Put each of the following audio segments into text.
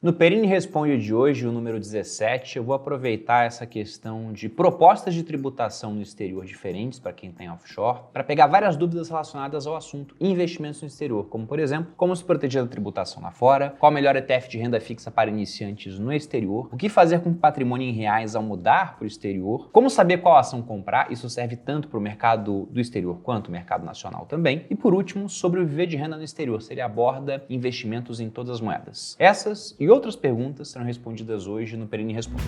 No Perini Responde de hoje, o número 17, eu vou aproveitar essa questão de propostas de tributação no exterior diferentes para quem tem offshore, para pegar várias dúvidas relacionadas ao assunto investimentos no exterior, como por exemplo, como se proteger da tributação lá fora, qual o melhor ETF de renda fixa para iniciantes no exterior, o que fazer com o patrimônio em reais ao mudar para o exterior, como saber qual ação comprar, isso serve tanto para o mercado do exterior quanto o mercado nacional também, e por último, sobre o viver de renda no exterior, se ele aborda investimentos em todas as moedas. Essas e outras perguntas serão respondidas hoje no Perini Responde.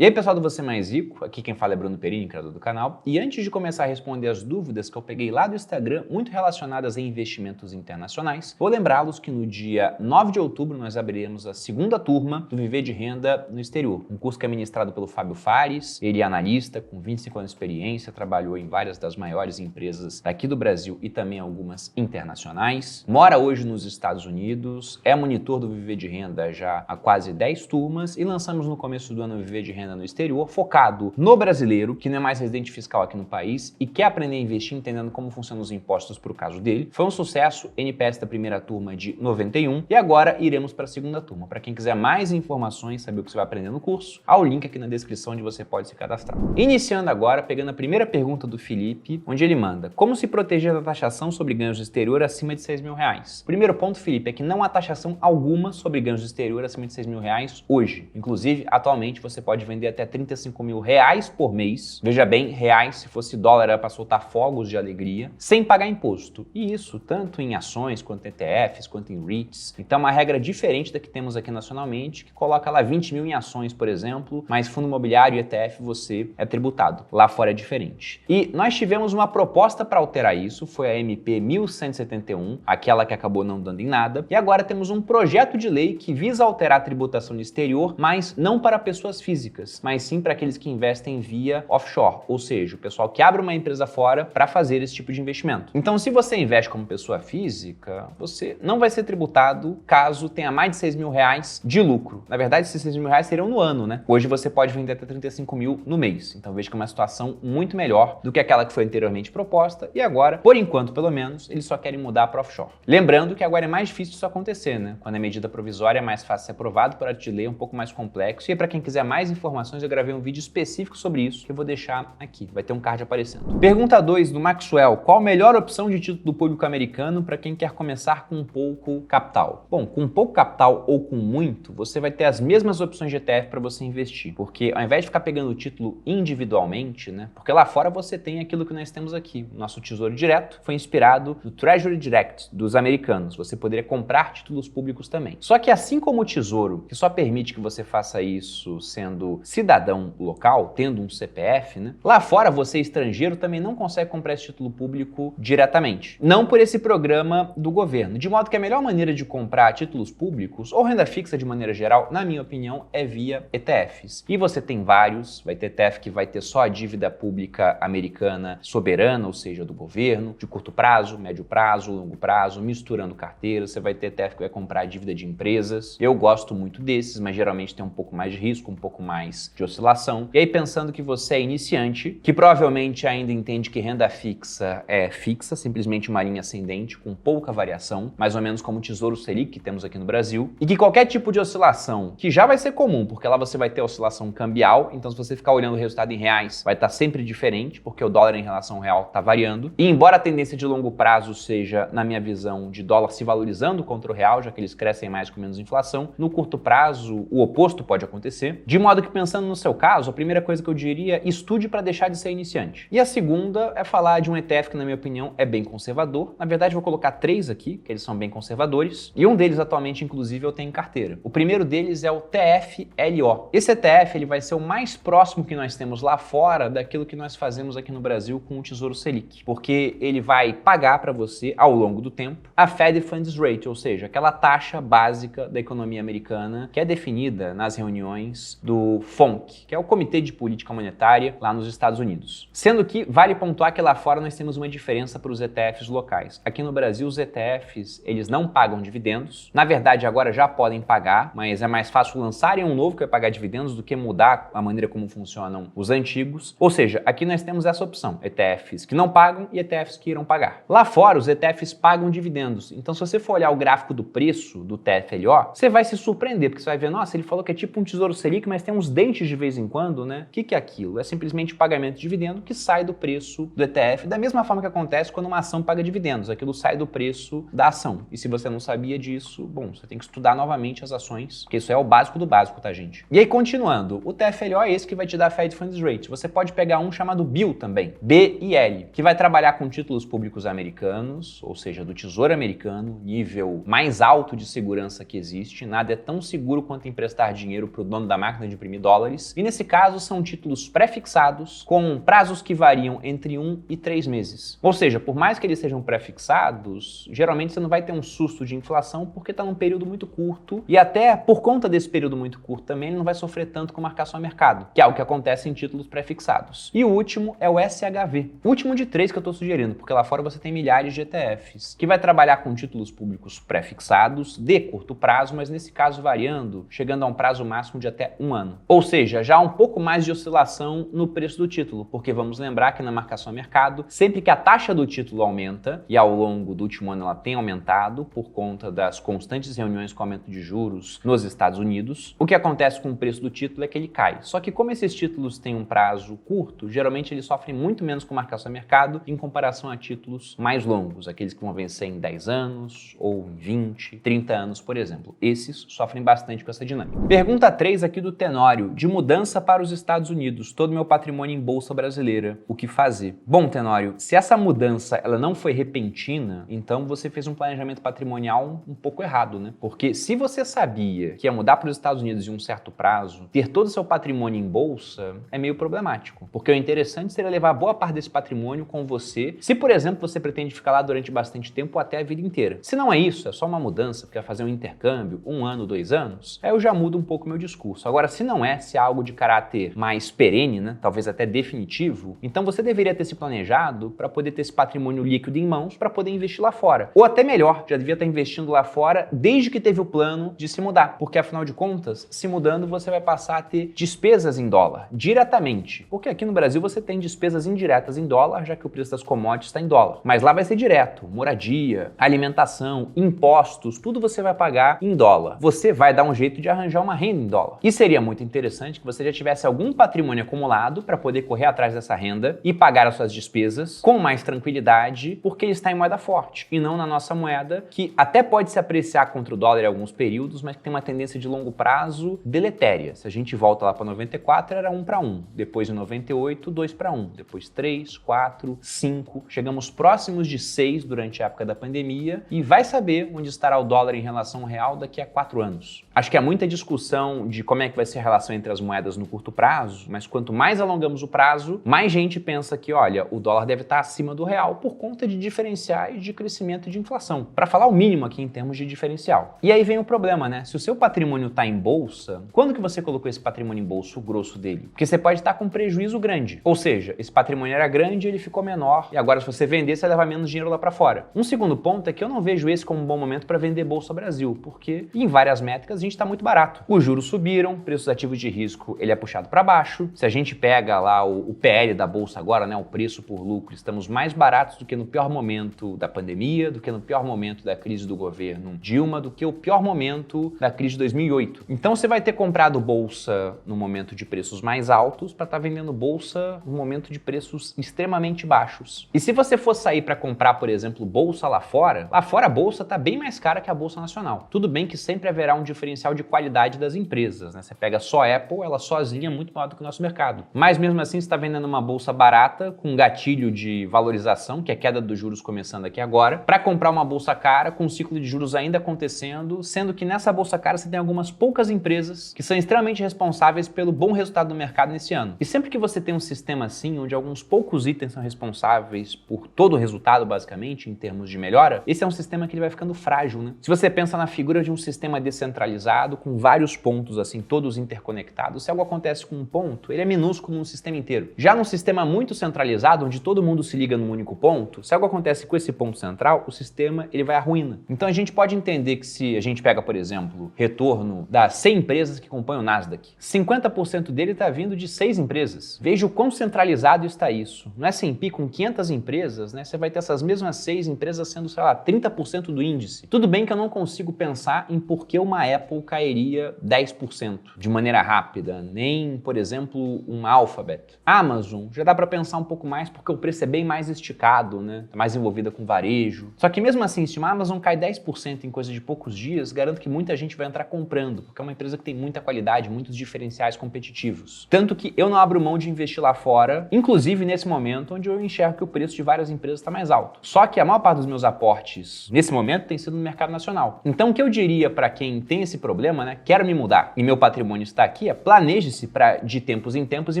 E aí pessoal do Você Mais Rico, aqui quem fala é Bruno Perini, criador do canal, e antes de começar a responder as dúvidas que eu peguei lá do Instagram, muito relacionadas a investimentos internacionais, vou lembrá-los que no dia 9 de outubro nós abriremos a segunda turma do Viver de Renda no Exterior, um curso que é ministrado pelo Fábio Fares. Ele é analista com 25 anos de experiência, trabalhou em várias das maiores empresas daqui do Brasil e também algumas internacionais, mora hoje nos Estados Unidos, é monitor do Viver de Renda já há quase 10 turmas e lançamos no começo do ano o Viver de Renda no exterior, focado no brasileiro, que não é mais residente fiscal aqui no país e quer aprender a investir entendendo como funcionam os impostos para o caso dele. Foi um sucesso, NPS da primeira turma de 91 e agora iremos para a segunda turma. Para quem quiser mais informações, saber o que você vai aprender no curso, há o link aqui na descrição onde você pode se cadastrar. Iniciando agora, pegando a primeira pergunta do Felipe, onde ele manda: como se proteger da taxação sobre ganhos do exterior acima de R$6.000? Primeiro ponto, Felipe, é que não há taxação alguma sobre ganhos do exterior acima de R$6.000 hoje. Inclusive, atualmente você pode vender até R$35.000 por mês. Veja bem, reais, se fosse dólar era para soltar fogos de alegria, sem pagar imposto. E isso tanto em ações, quanto em ETFs, quanto em REITs. Então uma regra diferente da que temos aqui nacionalmente, que coloca lá 20 mil em ações, por exemplo, mas fundo imobiliário e ETF você é tributado. Lá fora é diferente. E nós tivemos uma proposta para alterar isso, foi a MP 1171, aquela que acabou não dando em nada, e agora temos um projeto de lei que visa alterar a tributação no exterior, mas não para pessoas físicas, mas sim para aqueles que investem via offshore, ou seja, o pessoal que abre uma empresa fora para fazer esse tipo de investimento. Então, se você investe como pessoa física, você não vai ser tributado caso tenha mais de R$6.000 de lucro. Na verdade, esses R$6.000 seriam no ano, né? Hoje você pode vender até 35 mil no mês. Então, veja que é uma situação muito melhor do que aquela que foi anteriormente proposta e agora, por enquanto pelo menos, eles só querem mudar para offshore. Lembrando que agora é mais difícil isso acontecer, né? Quando é medida provisória é mais fácil ser aprovado, para de lei é um pouco mais complexo. E para quem quiser mais informações, eu gravei um vídeo específico sobre isso que eu vou deixar aqui, vai ter um card aparecendo. Pergunta 2 do Maxwell: qual a melhor opção de título do público americano para quem quer começar com pouco capital? Bom, com pouco capital ou com muito, você vai ter as mesmas opções de ETF para você investir, porque ao invés de ficar pegando o título individualmente, né, porque lá fora você tem aquilo que nós temos aqui, o nosso Tesouro Direto foi inspirado no Treasury Direct dos americanos, você poderia comprar títulos públicos também. Só que assim como o Tesouro, que só permite que você faça isso sendo cidadão local, tendo um CPF, né? Lá fora, você estrangeiro também não consegue comprar esse título público diretamente. Não por esse programa do governo. De modo que a melhor maneira de comprar títulos públicos, ou renda fixa de maneira geral, na minha opinião, é via ETFs. E você tem vários, vai ter ETF que vai ter só a dívida pública americana soberana, ou seja, do governo, de curto prazo, médio prazo, longo prazo, misturando carteiras. Você vai ter ETF que vai comprar a dívida de empresas. Eu gosto muito desses, mas geralmente tem um pouco mais de risco, um pouco mais de oscilação. E aí, pensando que você é iniciante, que provavelmente ainda entende que renda fixa é fixa, simplesmente uma linha ascendente com pouca variação, mais ou menos como o Tesouro Selic que temos aqui no Brasil, e que qualquer tipo de oscilação, que já vai ser comum, porque lá você vai ter oscilação cambial, então se você ficar olhando o resultado em reais, vai estar sempre diferente, porque o dólar em relação ao real está variando. E embora a tendência de longo prazo seja, na minha visão, de dólar se valorizando contra o real, já que eles crescem mais com menos inflação, no curto prazo o oposto pode acontecer, de modo que pensando no seu caso, a primeira coisa que eu diria, estude para deixar de ser iniciante. E a segunda é falar de um ETF que, na minha opinião, é bem conservador. Na verdade, vou colocar 3 aqui, que eles são bem conservadores, e um deles atualmente, inclusive, eu tenho em carteira. O primeiro deles é o TFLO. Esse ETF ele vai ser o mais próximo que nós temos lá fora daquilo que nós fazemos aqui no Brasil com o Tesouro Selic, porque ele vai pagar para você, ao longo do tempo, a Fed Funds Rate, ou seja, aquela taxa básica da economia americana que é definida nas reuniões do FONC, que é o Comitê de Política Monetária lá nos Estados Unidos. Sendo que vale pontuar que lá fora nós temos uma diferença para os ETFs locais. Aqui no Brasil, os ETFs, eles não pagam dividendos. Na verdade, agora já podem pagar, mas é mais fácil lançarem um novo que vai pagar dividendos do que mudar a maneira como funcionam os antigos. Ou seja, aqui nós temos essa opção, ETFs que não pagam e ETFs que irão pagar. Lá fora, os ETFs pagam dividendos. Então, se você for olhar o gráfico do preço do TFLO, você vai se surpreender, porque você vai ver, nossa, ele falou que é tipo um Tesouro Selic, mas tem uns dentes de vez em quando, né? O que é aquilo? É simplesmente o pagamento de dividendo que sai do preço do ETF, da mesma forma que acontece quando uma ação paga dividendos. Aquilo sai do preço da ação. E se você não sabia disso, bom, você tem que estudar novamente as ações, porque isso é o básico do básico, tá, gente? E aí, continuando, o TFLO é esse que vai te dar Fed Funds Rate. Você pode pegar um chamado BIL também, BIL, que vai trabalhar com títulos públicos americanos, ou seja, do Tesouro Americano, nível mais alto de segurança que existe. Nada é tão seguro quanto emprestar dinheiro para o dono da máquina de imprimir dólares. E nesse caso, são títulos pré-fixados com prazos que variam entre 1 e 3 meses. Ou seja, por mais que eles sejam pré-fixados, geralmente você não vai ter um susto de inflação porque está num período muito curto e até por conta desse período muito curto também ele não vai sofrer tanto com marcação a mercado, que é o que acontece em títulos pré-fixados. E o último é o SHV. O último de 3 que eu estou sugerindo, porque lá fora você tem milhares de ETFs, que vai trabalhar com títulos públicos pré-fixados de curto prazo, mas nesse caso variando, chegando a um prazo máximo de até 1 ano. Ou seja, já há um pouco mais de oscilação no preço do título, porque vamos lembrar que na marcação a mercado, sempre que a taxa do título aumenta, e ao longo do último ano ela tem aumentado por conta das constantes reuniões com aumento de juros nos Estados Unidos, o que acontece com o preço do título é que ele cai. Só que como esses títulos têm um prazo curto, geralmente eles sofrem muito menos com marcação a mercado em comparação a títulos mais longos, aqueles que vão vencer em 10 anos ou em 20, 30 anos, por exemplo. Esses sofrem bastante com essa dinâmica. Pergunta 3 aqui do Tenório, de mudança para os Estados Unidos, todo meu patrimônio em bolsa brasileira, o que fazer? Bom, Tenório, se essa mudança ela não foi repentina, então você fez um planejamento patrimonial um pouco errado, né? Porque se você sabia que ia mudar para os Estados Unidos em um certo prazo, ter todo o seu patrimônio em bolsa é meio problemático, porque o interessante seria levar boa parte desse patrimônio com você, se, por exemplo, você pretende ficar lá durante bastante tempo ou até a vida inteira. Se não é isso, é só uma mudança, porque vai fazer um intercâmbio, 1 ano, 2 anos, aí eu já mudo um pouco o meu discurso. Agora, se não é, se é algo de caráter mais perene, né, talvez até definitivo, então você deveria ter se planejado para poder ter esse patrimônio líquido em mãos para poder investir lá fora. Ou até melhor, já devia estar investindo lá fora desde que teve o plano de se mudar, porque afinal de contas, se mudando, você vai passar a ter despesas em dólar, diretamente. Porque aqui no Brasil você tem despesas indiretas em dólar, já que o preço das commodities está em dólar. Mas lá vai ser direto, moradia, alimentação, impostos, tudo você vai pagar em dólar. Você vai dar um jeito de arranjar uma renda em dólar. E seria muito interessante que você já tivesse algum patrimônio acumulado para poder correr atrás dessa renda e pagar as suas despesas com mais tranquilidade, porque ele está em moeda forte e não na nossa moeda, que até pode se apreciar contra o dólar em alguns períodos, mas que tem uma tendência de longo prazo deletéria. Se a gente volta lá para 94, era 1 para 1. Depois, em 98, 2 para 1. Depois, 3, 4, 5. Chegamos próximos de 6 durante a época da pandemia e vai saber onde estará o dólar em relação ao real daqui a 4 anos. Acho que há muita discussão de como é que vai ser a relação entre as moedas no curto prazo, mas quanto mais alongamos o prazo, mais gente pensa que, olha, o dólar deve estar acima do real por conta de diferenciais de crescimento e de inflação. Para falar o mínimo aqui em termos de diferencial. E aí vem o problema, né? Se o seu patrimônio está em bolsa, quando que você colocou esse patrimônio em bolsa, o grosso dele? Porque você pode estar com um prejuízo grande. Ou seja, esse patrimônio era grande e ele ficou menor, e agora se você vender, você leva menos dinheiro lá para fora. Um segundo ponto é que eu não vejo esse como um bom momento para vender Bolsa Brasil, porque em várias métricas a gente está muito barato. Os juros subiram, preços ativos de risco ele é puxado para baixo. Se a gente pega lá o PL da Bolsa agora, né, o preço por lucro, estamos mais baratos do que no pior momento da pandemia, do que no pior momento da crise do governo Dilma, do que o pior momento da crise de 2008. Então você vai ter comprado Bolsa no momento de preços mais altos para estar vendendo Bolsa no momento de preços extremamente baixos. E se você for sair para comprar, por exemplo, Bolsa lá fora a Bolsa está bem mais cara que a Bolsa Nacional. Tudo bem que sempre haverá um diferencial de qualidade das empresas, né? Você pega só a Apple, ela sozinha é muito maior do que o nosso mercado. Mas mesmo assim, você está vendendo uma Bolsa barata, com um gatilho de valorização, que é a queda dos juros começando aqui agora, para comprar uma Bolsa cara, com um ciclo de juros ainda acontecendo, sendo que nessa Bolsa cara você tem algumas poucas empresas que são extremamente responsáveis pelo bom resultado do mercado nesse ano. E sempre que você tem um sistema assim, onde alguns poucos itens são responsáveis por todo o resultado, basicamente, em termos de melhora, esse é um sistema que ele vai ficando frágil, né? Se você pensa na figura de um sistema descentralizado, centralizado com vários pontos assim, todos interconectados. Se algo acontece com um ponto, ele é minúsculo no sistema inteiro. Já num sistema muito centralizado, onde todo mundo se liga num único ponto, se algo acontece com esse ponto central, o sistema ele vai à ruína. Então a gente pode entender que se a gente pega, por exemplo, retorno das 100 empresas que compõem o Nasdaq, 50% dele está vindo de 6 empresas. Veja o quão centralizado está isso. No S&P, com 500 empresas, né, você vai ter essas mesmas 6 empresas sendo, sei lá, 30% do índice. Tudo bem que eu não consigo pensar em por que uma Apple cairia 10% de maneira rápida, nem, por exemplo, uma Alphabet. A Amazon já dá para pensar um pouco mais porque o preço é bem mais esticado, né? Tá mais envolvida com varejo. Só que mesmo assim, se uma Amazon cai 10% em coisa de poucos dias, garanto que muita gente vai entrar comprando, porque é uma empresa que tem muita qualidade, muitos diferenciais competitivos. Tanto que eu não abro mão de investir lá fora, inclusive nesse momento onde eu enxergo que o preço de várias empresas está mais alto. Só que a maior parte dos meus aportes nesse momento tem sido no mercado nacional. Então o que eu diria para quem tem esse problema, né, quero me mudar e meu patrimônio está aqui, planeje-se para de tempos em tempos ir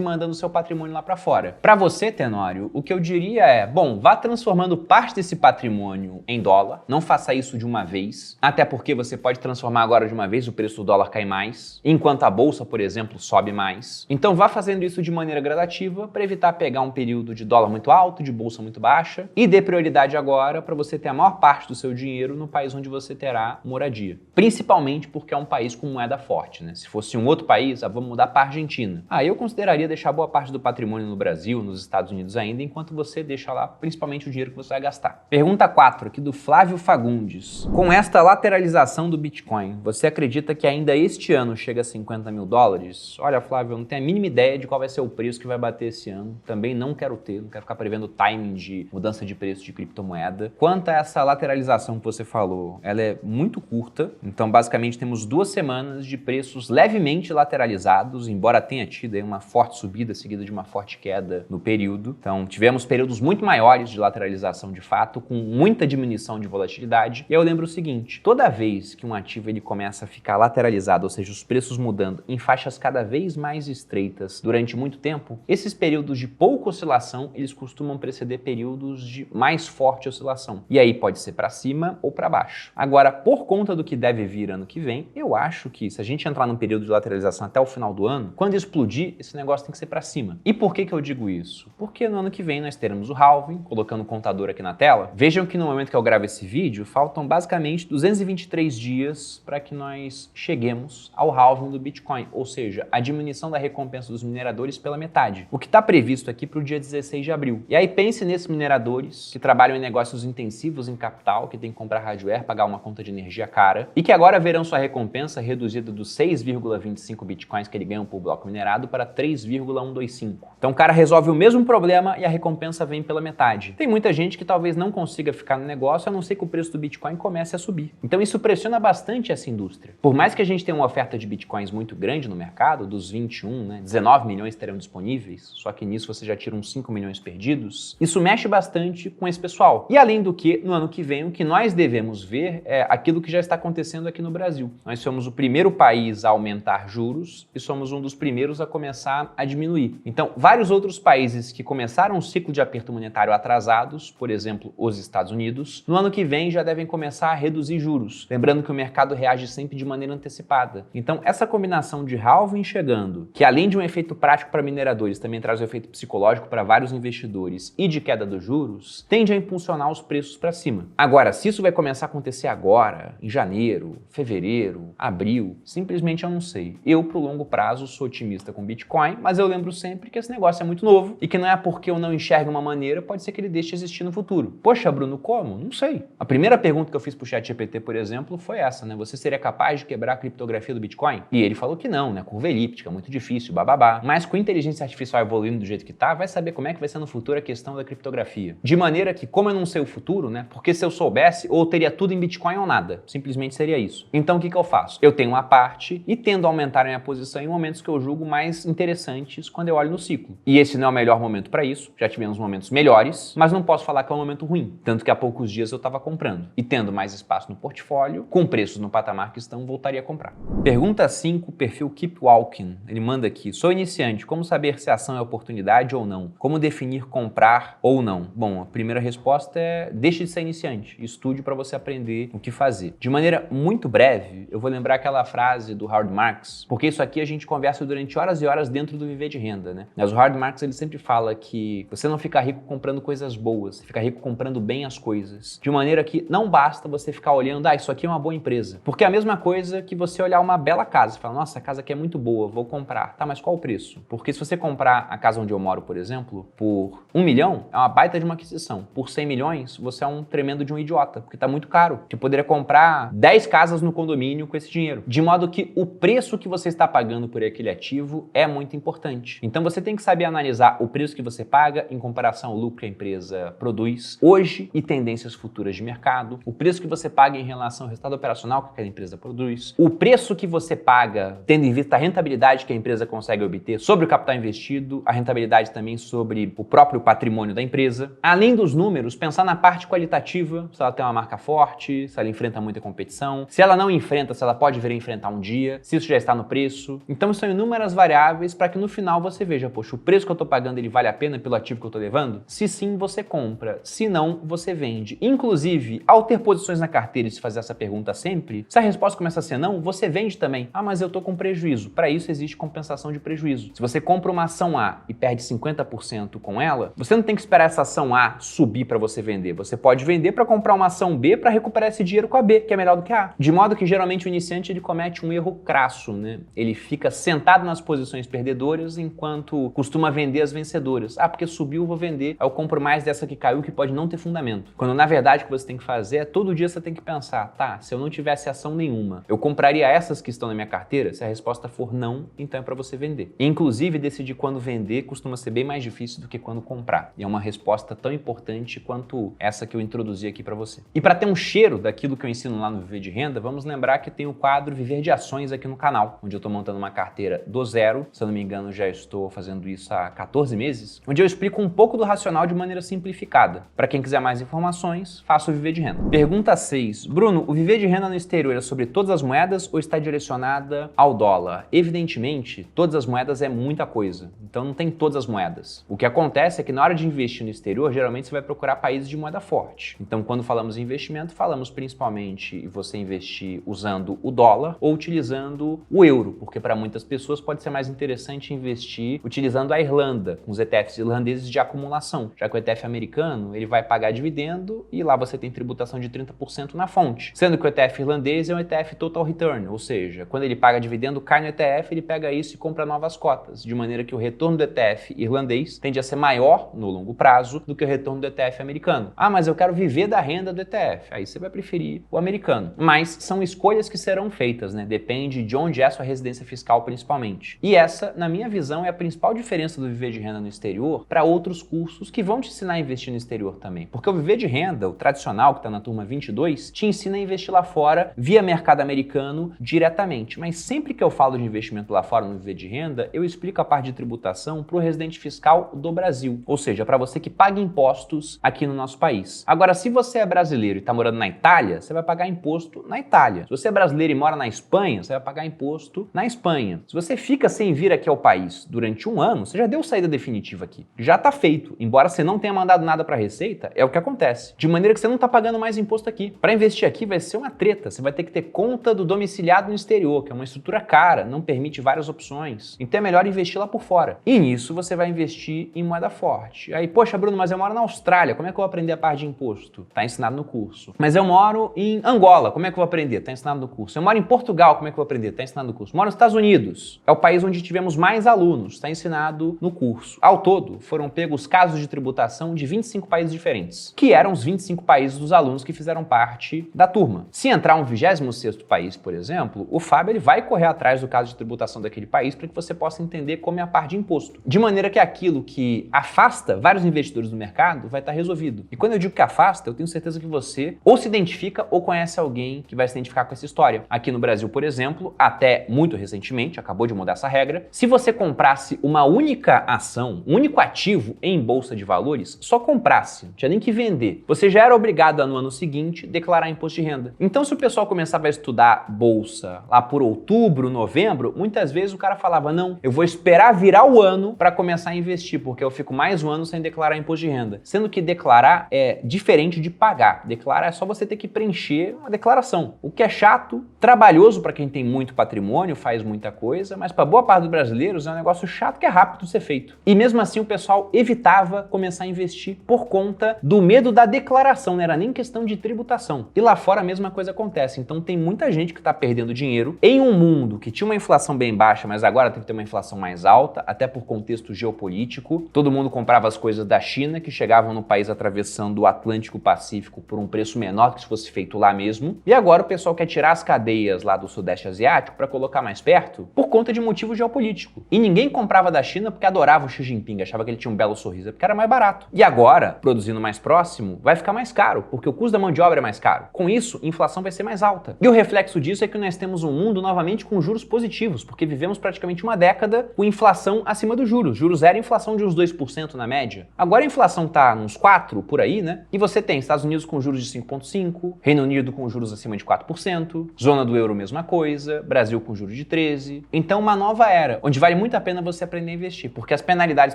mandando seu patrimônio lá para fora. Para você, Tenório, o que eu diria é, bom, vá transformando parte desse patrimônio em dólar, não faça isso de uma vez, até porque você pode transformar agora de uma vez, o preço do dólar cai mais, enquanto a bolsa, por exemplo, sobe mais. Então vá fazendo isso de maneira gradativa para evitar pegar um período de dólar muito alto, de bolsa muito baixa, e dê prioridade agora para você ter a maior parte do seu dinheiro no país onde você terá moradia. Principalmente porque é um país com moeda forte, né? Se fosse um outro país, vamos mudar para a Argentina. Eu consideraria deixar boa parte do patrimônio no Brasil, nos Estados Unidos ainda, enquanto você deixa lá principalmente o dinheiro que você vai gastar. Pergunta 4, aqui do Flávio Fagundes. Com esta lateralização do Bitcoin, você acredita que ainda este ano chega a 50 mil dólares? Olha, Flávio, eu não tenho a mínima ideia de qual vai ser o preço que vai bater esse ano. Também não quero ter, não quero ficar prevendo o timing de mudança de preço de criptomoeda. Quanto a essa lateralização que você falou, ela é muito curta. Então, basicamente, temos 2 semanas de preços levemente lateralizados, embora tenha tido aí uma forte subida seguida de uma forte queda no período. Então, tivemos períodos muito maiores de lateralização de fato, com muita diminuição de volatilidade. E eu lembro o seguinte, toda vez que um ativo ele começa a ficar lateralizado, ou seja, os preços mudando em faixas cada vez mais estreitas durante muito tempo, esses períodos de pouca oscilação, eles costumam preceder períodos de mais forte oscilação. E aí pode ser para cima ou para baixo. Agora, por conta do que deve vir ano que vem, eu acho que se a gente entrar num período de lateralização até o final do ano, quando explodir, esse negócio tem que ser para cima. E por que eu digo isso? Porque no ano que vem nós teremos o halving, colocando o contador aqui na tela. Vejam que no momento que eu gravo esse vídeo, faltam basicamente 223 dias para que nós cheguemos ao halving do Bitcoin, ou seja, a diminuição da recompensa dos mineradores pela metade. O que está previsto aqui para o dia 16 de abril. E aí pense nesses mineradores que trabalham em negócios intensivos em capital, que tem que comprar hardware, pagar uma conta de energia cara, e que agora verão sua recompensa reduzida dos 6,25 Bitcoins que ele ganha por bloco minerado para 3,125. Então o cara resolve o mesmo problema e a recompensa vem pela metade. Tem muita gente que talvez não consiga ficar no negócio, a não ser que o preço do Bitcoin comece a subir. Então isso pressiona bastante essa indústria. Por mais que a gente tenha uma oferta de Bitcoins muito grande no mercado, dos 21, né, 19 milhões terão disponíveis, só que nisso você já tira uns 5 milhões perdidos, isso mexe bastante com esse pessoal. E além do que, no ano que vem, o que nós devemos ver é aquilo que já está acontecendo aqui no Brasil. Nós somos o primeiro país a aumentar juros e somos um dos primeiros a começar a diminuir. Então, vários outros países que começaram o ciclo de aperto monetário atrasados, por exemplo, os Estados Unidos, no ano que vem já devem começar a reduzir juros. Lembrando que o mercado reage sempre de maneira antecipada. Então, essa combinação de halving chegando, que além de um efeito prático para mineradores, também traz um efeito psicológico para vários investidores e de queda dos juros, tende a impulsionar os preços para cima. Agora, se isso vai começar a acontecer agora, em janeiro, fevereiro, abril, simplesmente eu não sei. Eu, pro longo prazo, sou otimista com Bitcoin, mas eu lembro sempre que esse negócio é muito novo e que não é porque eu não enxergo uma maneira, pode ser que ele deixe de existir no futuro. Poxa, Bruno, como? Não sei. A primeira pergunta que eu fiz pro ChatGPT, por exemplo, foi essa, né? Você seria capaz de quebrar a criptografia do Bitcoin? E ele falou que não, né? Curva elíptica, muito difícil, bababá. Mas com a inteligência artificial evoluindo do jeito que tá, vai saber como é que vai ser no futuro a questão da criptografia. De maneira que, como eu não sei o futuro, né? Porque se eu soubesse, ou eu teria tudo em Bitcoin ou nada. Simplesmente seria isso. Então o que eu faço? Eu tenho uma parte e tendo a aumentar a minha posição em momentos que eu julgo mais interessantes quando eu olho no ciclo. E esse não é o melhor momento para isso, já tivemos momentos melhores, mas não posso falar que é um momento ruim. Tanto que há poucos dias eu estava comprando. E tendo mais espaço no portfólio, com preços no patamar que estão, voltaria a comprar. Pergunta 5, perfil Keep Walking. Ele manda aqui, sou iniciante, como saber se a ação é oportunidade ou não? Como definir comprar ou não? Bom, a primeira resposta é deixe de ser iniciante, estude para você aprender o que fazer. De maneira muito breve, eu vou lembrar aquela frase do Howard Marks, porque isso aqui a gente conversa durante horas e horas dentro do Viver de Renda, né? Mas o Howard Marks, ele sempre fala que você não fica rico comprando coisas boas, você fica rico comprando bem as coisas. De maneira que não basta você ficar olhando, isso aqui é uma boa empresa. Porque é a mesma coisa que você olhar uma bela casa e falar, nossa, a casa aqui é muito boa, vou comprar. Tá, mas qual o preço? Porque se você comprar a casa onde eu moro, por exemplo, por 1 milhão, é uma baita de uma aquisição. Por 100 milhões, você é um tremendo de um idiota, porque tá muito caro. Você poderia comprar 10 casas no condomínio com esse dinheiro. De modo que o preço que você está pagando por aquele ativo é muito importante. Então você tem que saber analisar o preço que você paga em comparação ao lucro que a empresa produz hoje e tendências futuras de mercado, o preço que você paga em relação ao resultado operacional que aquela empresa produz, o preço que você paga tendo em vista a rentabilidade que a empresa consegue obter sobre o capital investido, a rentabilidade também sobre o próprio patrimônio da empresa. Além dos números, pensar na parte qualitativa, se ela tem uma marca forte, se ela enfrenta muita competição, se ela não enfrenta, se ela pode vir a enfrentar um dia, se isso já está no preço. Então são inúmeras variáveis para que no final você veja, poxa, o preço que eu estou pagando ele vale a pena pelo ativo que eu estou levando? Se sim, você compra. Se não, você vende. Inclusive, ao ter posições na carteira e se fazer essa pergunta sempre, se a resposta começa a ser não, você vende também. Mas eu estou com prejuízo. Para isso existe compensação de prejuízo. Se você compra uma ação A e perde 50% com ela, você não tem que esperar essa ação A subir para você vender. Você pode vender para comprar uma ação B para recuperar esse dinheiro com a B, que é melhor do que a A. De modo que geralmente o iniciante ele comete um erro crasso, né? Ele fica sentado nas posições perdedoras enquanto costuma vender as vencedoras. Porque subiu, vou vender. Aí eu compro mais dessa que caiu, que pode não ter fundamento. Quando na verdade o que você tem que fazer é todo dia você tem que pensar, se eu não tivesse ação nenhuma, eu compraria essas que estão na minha carteira? Se a resposta for não, então é para você vender. E, inclusive, decidir quando vender costuma ser bem mais difícil do que quando comprar. E é uma resposta tão importante quanto essa que eu introduzi aqui para você. E para ter um cheiro daquilo que eu ensino lá no Viver de Renda, vamos lembrar que tem o quadro Viver de Ações aqui no canal, onde eu estou montando uma carteira do zero. Se eu não me engano, já estou fazendo isso há 14 meses, onde eu explico um pouco do racional de maneira simplificada. Para quem quiser mais informações, faça o Viver de Renda. Pergunta 6. Bruno, o Viver de Renda no exterior é sobre todas as moedas ou está direcionada ao dólar? Evidentemente, todas as moedas é muita coisa. Então não tem todas as moedas. O que acontece é que na hora de investir no exterior, geralmente você vai procurar países de moeda forte. Então quando falamos em investimento, falamos principalmente em você investir usando o dólar ou utilizando o euro, porque para muitas pessoas pode ser mais interessante investir utilizando a Irlanda, com os ETFs irlandeses de acumulação, já que o ETF americano ele vai pagar dividendo e lá você tem tributação de 30% na fonte, sendo que o ETF irlandês é um ETF Total Return, ou seja, quando ele paga dividendo, cai no ETF, ele pega isso e compra novas cotas, de maneira que o retorno do ETF irlandês tende a ser maior no longo prazo do que o retorno do ETF americano. Mas eu quero viver da renda do ETF. Aí você vai preferir o americano. Mas são escolhas que serão feitas, né? Depende de onde é a sua residência fiscal principalmente. E essa, na minha visão, é a principal diferença do Viver de Renda no exterior para outros cursos que vão te ensinar a investir no exterior também. Porque o Viver de Renda, o tradicional que está na turma 22, te ensina a investir lá fora via mercado americano diretamente. Mas sempre que eu falo de investimento lá fora no Viver de Renda, eu explico a parte de tributação para o residente fiscal do Brasil. Ou seja, para você que paga impostos aqui no nosso país. Agora, se você é brasileiro e está morando na Itália, você vai pagar imposto na Itália. Se você é brasileiro e mora na Espanha, você vai pagar imposto na Espanha. Se você fica sem vir aqui ao país durante 1 ano, você já deu saída definitiva aqui. Já está feito. Embora você não tenha mandado nada para a Receita, é o que acontece. De maneira que você não está pagando mais imposto aqui. Para investir aqui vai ser uma treta. Você vai ter que ter conta do domiciliado no exterior, que é uma estrutura cara, não permite várias opções. Então é melhor investir lá por fora. E nisso você vai investir em moeda forte. Aí, poxa, Bruno, mas eu moro na Austrália, como é que eu vou aprender a parte de imposto? Está ensinado no curso. Mas eu moro em Angola, como é que eu vou aprender? Está ensinado no curso. Eu moro em Portugal, como é que eu vou aprender? Está ensinado no curso. Moro nos Estados Unidos, é o país onde tivemos mais alunos, está ensinado no curso. Ao todo, foram pegos casos de tributação de 25 países diferentes, que eram os 25 países dos alunos que fizeram parte da turma. Se entrar um 26º país, por exemplo, o Fábio ele vai correr atrás do caso de tributação daquele país para que você possa entender como é a parte de imposto. De maneira que aquilo que afasta vários investidores do mercado vai estar resolvido. E quando eu digo que afasta, eu tenho certeza que você ou se identifica ou conhece alguém que vai se identificar com essa história. Aqui no Brasil, por exemplo, até muito recentemente, acabou de mudar essa regra, se você comprasse uma única ação, um único ativo em bolsa de valores, só comprasse, não tinha nem que vender, você já era obrigado a no ano seguinte declarar imposto de renda. Então se o pessoal começava a estudar bolsa lá por outubro, novembro, muitas vezes o cara falava, não, eu vou esperar virar o ano para começar a investir, porque eu fico mais um ano sem declarar imposto de renda. Sendo que declarar é diferente de pagar. Declarar é só você ter que preencher uma declaração. O que é chato chato, trabalhoso para quem tem muito patrimônio, faz muita coisa, mas para boa parte dos brasileiros é um negócio chato que é rápido de ser feito. E mesmo assim o pessoal evitava começar a investir por conta do medo da declaração, não era nem questão de tributação. E lá fora a mesma coisa acontece, então tem muita gente que está perdendo dinheiro em um mundo que tinha uma inflação bem baixa, mas agora tem que ter uma inflação mais alta, até por contexto geopolítico. Todo mundo comprava as coisas da China que chegavam no país atravessando o Atlântico Pacífico por um preço menor que se fosse feito lá mesmo. E agora o pessoal quer tirar as cadeias lá do Sudeste Asiático para colocar mais perto por conta de motivo geopolítico. E ninguém comprava da China porque adorava o Xi Jinping, achava que ele tinha um belo sorriso, porque era mais barato. E agora, produzindo mais próximo, vai ficar mais caro, porque o custo da mão de obra é mais caro. Com isso, a inflação vai ser mais alta. E o reflexo disso é que nós temos um mundo novamente com juros positivos, porque vivemos praticamente uma década com inflação acima dos juros. Juros zero, inflação de uns 2% na média. Agora a inflação tá uns 4 por aí, né? E você tem Estados Unidos com juros de 5,5%, Reino Unido com juros acima de 4%, zona do euro mesma coisa, Brasil com juros de 13%. Então uma nova era, onde vale muito a pena você aprender a investir, porque as penalidades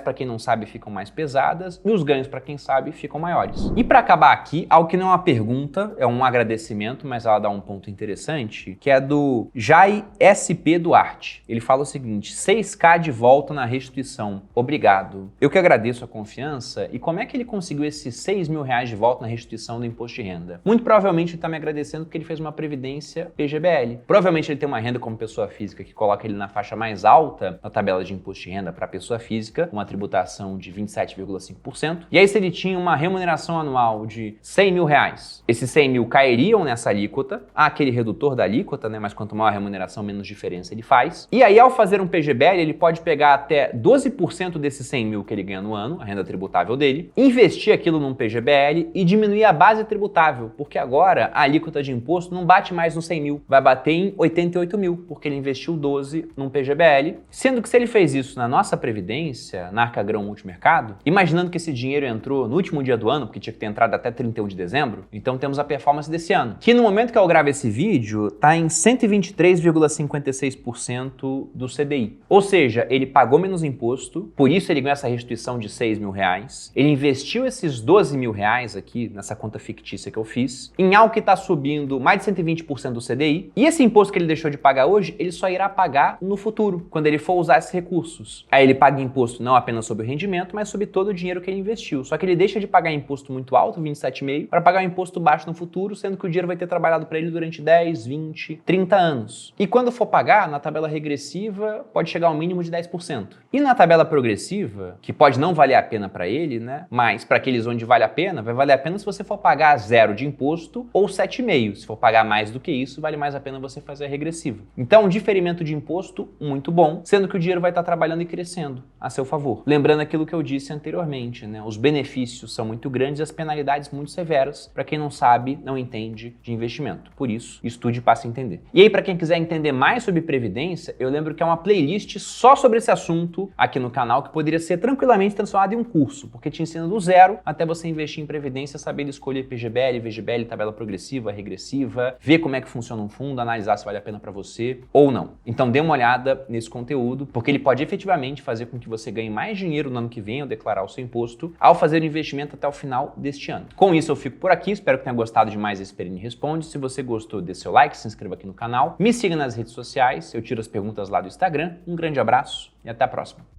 para quem não sabe ficam mais pesadas e os ganhos para quem sabe ficam maiores. E para acabar aqui, algo que não é uma pergunta, é um agradecimento, mas ela dá um ponto interessante, que é do Jai SP Duarte. Ele fala o seguinte: 6K de volta na restituição. Obrigado. Eu que agradeço a confiança. E como é que ele conseguiu esses 6 mil reais de volta na restituição do imposto de renda? Muito provavelmente ele está me agradecendo porque ele fez uma previdência PGBL. Provavelmente ele tem uma renda como pessoa física que coloca ele na faixa mais alta na tabela de imposto de renda para pessoa física, uma tributação de 27,5%. E aí se ele tinha uma remuneração anual de 100 mil reais, esses 100 mil cairiam nessa alíquota, há aquele redutor da alíquota, né? Mas quanto maior a remuneração, menos diferença ele faz. E aí ao fazer um PGBL, ele pode pegar até 12% desses 100 mil que ele ganha no ano, a renda tributável dele, investir aquilo num PGBL e diminuir a base tributável, porque agora a alíquota de imposto não bate mais nos 100 mil, vai bater em 88 mil, porque ele investiu 12 num PGBL, sendo que se ele fez isso na nossa previdência, na Arca Grão Multimercado, imaginando que esse dinheiro entrou no último dia do ano, porque tinha que ter entrado até 31 de dezembro, então temos a performance desse ano, que no momento que eu gravo esse vídeo, tá em 123,56% do CDI. Ou seja, ele pagou menos imposto, por isso ele ganhou essa restituição de 6 mil reais, ele investiu esses 12 mil reais aqui, nessa conta fictícia que eu fiz, em algo que está subindo mais de 120% do CDI, e esse imposto que ele deixou de pagar hoje, ele só irá pagar no futuro, quando ele for usar esses recursos. Aí ele paga imposto não apenas sobre o rendimento, mas sobre todo o dinheiro que ele investiu. Só que ele deixa de pagar imposto muito alto, 27,5%, para pagar um imposto baixo no futuro, sendo que o dinheiro vai ter trabalhado para ele durante 10, 20, 30 anos. E quando for pagar, na tabela regressiva, pode chegar ao mínimo de 10%. E na tabela progressiva, que pode não valer a pena para ele, né? Mas para aqueles onde vale a pena, vai valer a pena se você for pagar 0 de imposto ou 7,5%. Se for pagar mais do que isso, vale mais a pena você fazer a regressiva. Então, um diferimento de imposto muito bom, sendo que o dinheiro vai estar trabalhando e crescendo a seu favor. Lembrando aquilo que eu disse anteriormente, né? Os benefícios são muito grandes e as penalidades muito severas para quem não sabe, não entende de investimento. Por isso, estude e passe a entender. E aí, para quem quiser entender mais sobre previdência, eu lembro que é uma playlist só sobre esse assunto aqui no canal, que poderia ser tranquilamente transformada em um curso, porque te ensina do zero até você investir em previdência, sabendo escolher PGBL, VGBL, tabela progressiva, regressiva, ver como é que funciona um fundo, analisar se vale a pena para você ou não. Então dê uma olhada nesse conteúdo, porque ele pode efetivamente fazer com que você ganhe mais dinheiro no ano que vem ao declarar o seu imposto, ao fazer o investimento até o final deste ano. Com isso eu fico por aqui, espero que tenha gostado de mais esse Perini Responde. Se você gostou, dê seu like, se inscreva aqui no canal, me siga nas redes sociais, eu tiro as perguntas lá do Instagram. Um grande abraço e até a próxima.